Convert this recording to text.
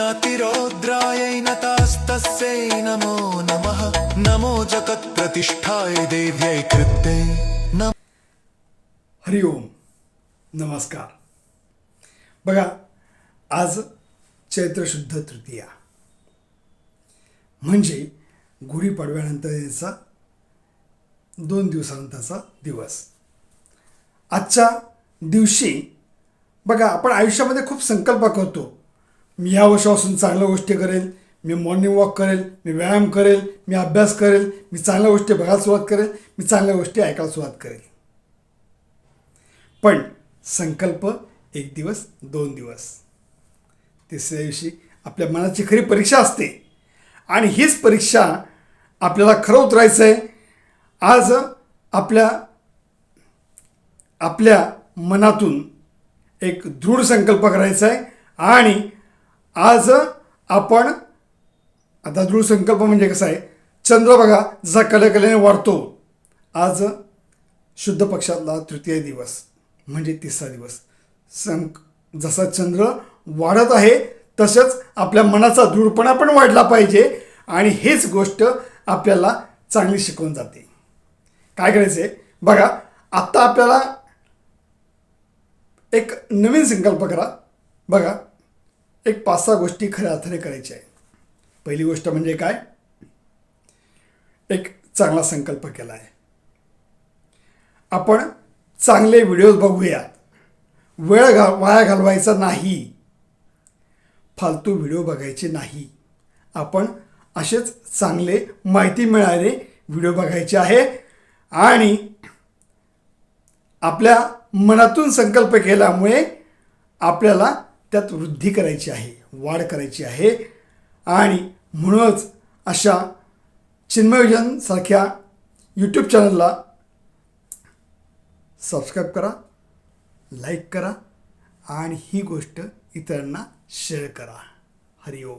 ज्ञातिरौद्रायै नतास्तस्यै नमो नमः। नमो जगत्प्रतिष्ठाय देव्यै कृत्यै नमः। हरिओम नमस्कार। बघा, आज चैत्र शुद्ध तृतीया म्हणजे गुढीपाडव्यानंतरचा 2 दिवसानंतरचा दिवस। आजच्या दिवशी बघा, आपण आयुष्यामध्ये खूप संकल्प करतो। मी या वर्षापासून चांगल्या गोष्टी करेल, मी मॉर्निंग वॉक करेल, मी व्यायाम करेल, मी अभ्यास करेल, मी चांगल्या गोष्टी बघायला सुरुवात करेल, मी चांगल्या गोष्टी ऐकायला सुरुवात करेल। पण संकल्प 1 दिवस 2 दिवस, तिसऱ्या दिवशी आपल्या मनाची खरी परीक्षा असते आणि हीच परीक्षा आपल्याला खरं उतरायचं आहे। आज आपल्या मनातून एक दृढ संकल्प करायचा आहे आणि आज आपण आता दृढ संकल्प म्हणजे कसं आहे, चंद्र बघा जसा कलेकलेने वाढतो, आज शुद्ध पक्षातला तृतीय दिवस म्हणजे तिसरा दिवस। जसा चंद्र वाढत आहे तसंच आपल्या मनाचा दृढपणा पण वाढला पाहिजे आणि हीच गोष्ट आपल्याला चांगली शिकवून जाते। काय करायचं आहे बघा, आत्ता आपल्याला एक नवीन संकल्प करा। बघा, एक 5-6 गोष्टी खऱ्या अर्थाने करायच्या आहे। पहिली गोष्ट म्हणजे काय, एक चांगला संकल्प केला आहे, आपण चांगले व्हिडिओज बघूयात, वेळ वाया घालवायचा नाही, फालतू व्हिडिओ बघायचे नाही, आपण असेच चांगले माहिती मिळणारे व्हिडिओ बघायचे आहे आणि आपल्या मनातून संकल्प केल्यामुळे आपल्याला त्यात वृद्धी करायची आहे, वाढ करायची आहे आणि म्हणूनच अशा चिन्मयविजन सारख्या यूट्यूब चॅनलला सबस्क्राईब करा, लाईक करा आणि ही गोष्ट इतरांना शेअर करा। हरिओम।